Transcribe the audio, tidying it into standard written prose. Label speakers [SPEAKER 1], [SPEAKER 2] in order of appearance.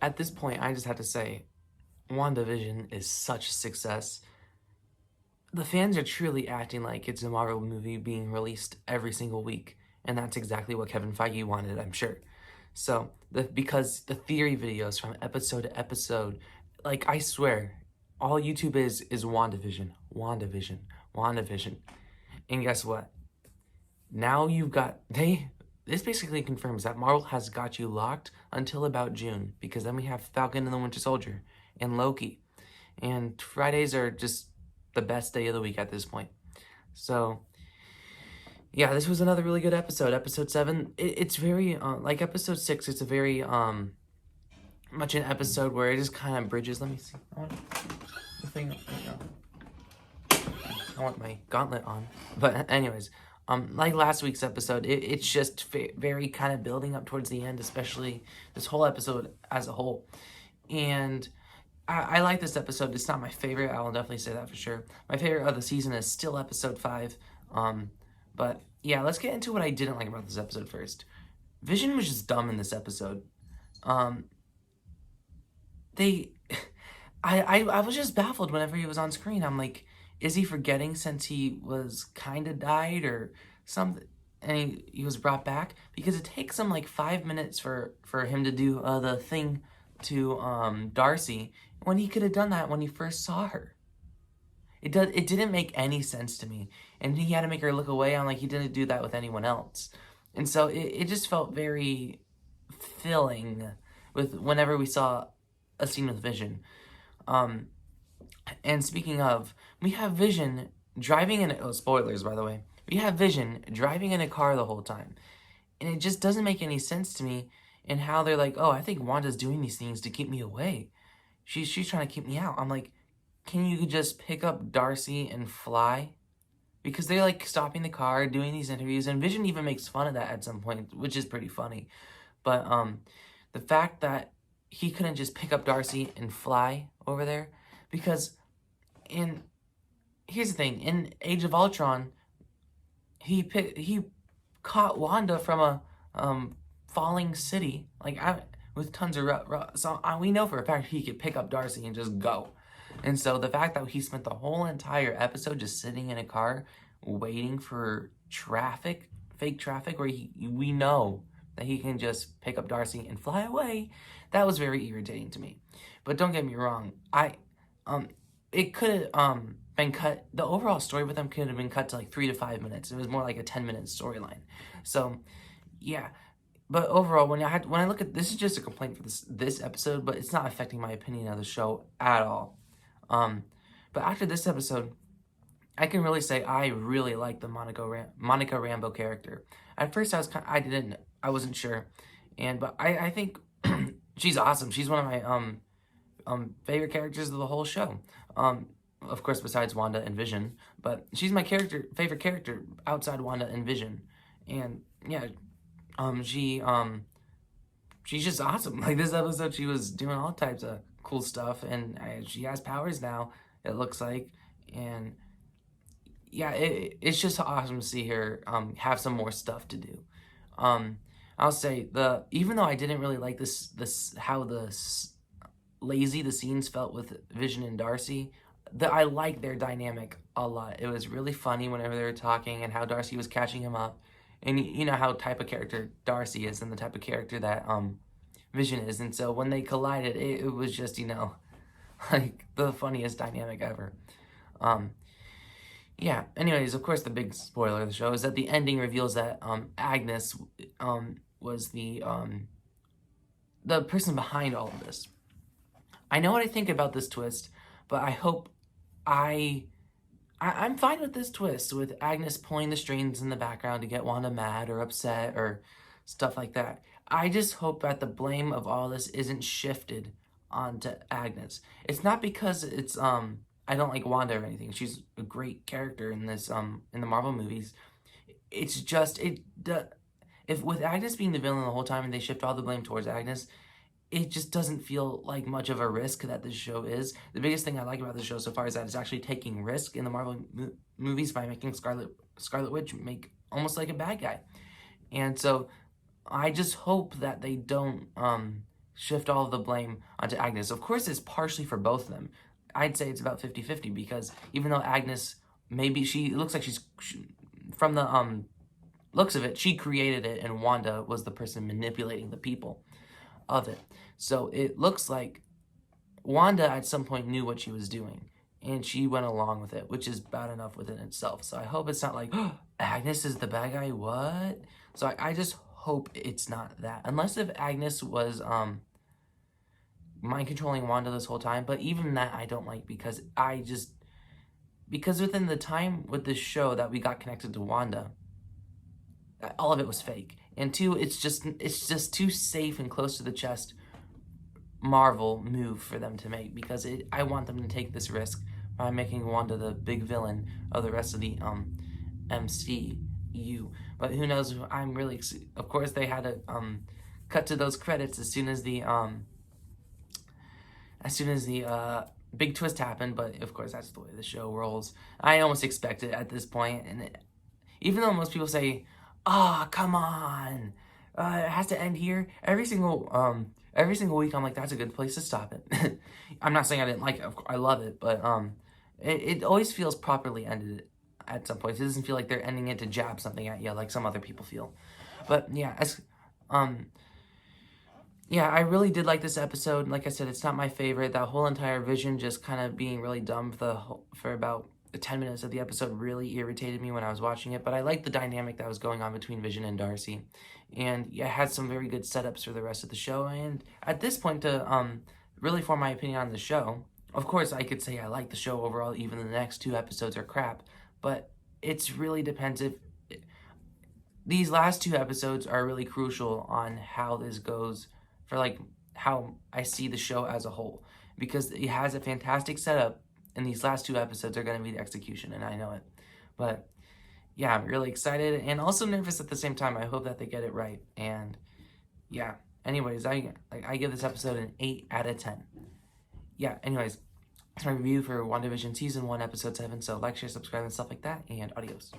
[SPEAKER 1] at this point, I just have to say, WandaVision is such a success. The fans are truly acting like it's a Marvel movie being released every single week, and that's exactly what Kevin Feige wanted, I'm sure. So, because the theory videos from episode to episode, like I swear, all YouTube is WandaVision, WandaVision, WandaVision. And guess what? Now you've got this basically confirms that Marvel has got you locked until about June, because then we have Falcon and the Winter Soldier and Loki. And Fridays are just the best day of the week at this point. So, yeah, this was another really good episode. Episode 7, it's very, like episode 6, it's a very, much an episode where it just kind of bridges. Let me see. I want the thing, I want my gauntlet on. But anyways, like last week's episode, it's just very kind of building up towards the end, especially this whole episode as a whole. And I like this episode. It's not my favorite. I will definitely say that for sure. My favorite of the season is still episode 5. But yeah, let's get into what I didn't like about this episode first. Vision was just dumb in this episode. I was just baffled whenever he was on screen. I'm like, is he forgetting since he was kind of died or something? And he was brought back? Because it takes him like 5 minutes for him to do the thing to Darcy, when he could have done that when he first saw her. It didn't make any sense to me. And he had to make her look away. I'm like, he didn't do that with anyone else. And so it just felt very filling with whenever we saw a scene with Vision. And speaking of, we have Vision driving in spoilers, by the way. We have Vision driving in a car the whole time. And it just doesn't make any sense to me in how they're like, oh, I think Wanda's doing these things to keep me away. She's trying to keep me out. I'm like, can you just pick up Darcy and fly? Because they're like stopping the car, doing these interviews, and Vision even makes fun of that at some point, which is pretty funny. But the fact that he couldn't just pick up Darcy and fly over there, because here's the thing, in Age of Ultron, he caught Wanda from a falling city, like with tons of so we know for a fact he could pick up Darcy and just go. And so the fact that he spent the whole entire episode just sitting in a car waiting for traffic, fake traffic, where we know that he can just pick up Darcy and fly away, that was very irritating to me. But don't get me wrong, it could have been cut. The overall story with them could have been cut to like 3 to 5 minutes. It was more like a 10-minute storyline. So, yeah. But overall, when I look at this, is just a complaint for this episode, but it's not affecting my opinion of the show at all. But after this episode, I can really say I really like the Monica Rambeau character. At first, I wasn't sure, but I think she's awesome. She's one of my favorite characters of the whole show. Of course, besides Wanda and Vision, but she's my favorite character outside Wanda and Vision, and yeah, she's just awesome. Like this episode, she was doing all types of cool stuff, and she has powers now, it looks like, and yeah, it's just awesome to see her have some more stuff to do. I'll say even though I didn't really like this how lazy the scenes felt with Vision and Darcy, I like their dynamic a lot. It was really funny whenever they were talking and how Darcy was catching him up, and you know how type of character Darcy is and the type of character that Vision is, and so when they collided, it was just, like the funniest dynamic ever. Yeah, anyways, of course, the big spoiler of the show is that the ending reveals that Agnes was the person behind all of this. I know what I think about this twist, but I hope I'm fine with this twist, with Agnes pulling the strings in the background to get Wanda mad or upset or stuff like that. I just hope that the blame of all this isn't shifted onto Agnes. It's not because it's I don't like Wanda or anything. She's a great character in this in the Marvel movies. It's just if with Agnes being the villain the whole time and they shift all the blame towards Agnes, it just doesn't feel like much of a risk that this show is. The biggest thing I like about the show so far is that it's actually taking risk in the Marvel movies by making Scarlet Witch make almost like a bad guy. And so I just hope that they don't shift all of the blame onto Agnes. Of course, it's partially for both of them. I'd say it's about 50-50 because even though Agnes, maybe it looks like from the looks of it, she created it and Wanda was the person manipulating the people of it. So it looks like Wanda at some point knew what she was doing and she went along with it, which is bad enough within itself. So I hope it's not like, oh, Agnes is the bad guy, what? So I just hope it's not that. Unless if Agnes was mind controlling Wanda this whole time, but even that I don't like because within the time with this show that we got connected to Wanda, all of it was fake. And two, it's just too safe and close to the chest Marvel move for them to make because I want them to take this risk by making Wanda the big villain of the rest of the MCU. But who knows? I'm really, of course they had to cut to those credits as soon as the big twist happened. But of course that's the way the show rolls. I almost expect it at this point, and even though most people say, "Ah, oh, come on, it has to end here," every single week I'm like, that's a good place to stop it. I'm not saying I didn't like it. I love it, but it always feels properly ended at some point. It doesn't feel like they're ending it to jab something at you like some other people feel. But yeah, I really did like this episode. Like I said, it's not my favorite. That whole entire Vision just kind of being really dumb for about 10 minutes of the episode really irritated me when I was watching it, but I liked the dynamic that was going on between Vision and Darcy, and it had some very good setups for the rest of the show. And at this point, to really form my opinion on the show, of course I could say I like the show overall, even the next 2 episodes are crap, but it's really depends if these last 2 episodes are really crucial on how this goes for like how I see the show as a whole, because it has a fantastic setup. And these last 2 episodes are going to be the execution, and I know it. But yeah, I'm really excited and also nervous at the same time. I hope that they get it right. And yeah, anyways, I give this episode an 8 out of 10. Yeah, anyways, that's my review for WandaVision Season 1, Episode 7. So like, share, subscribe, and stuff like that. And adios.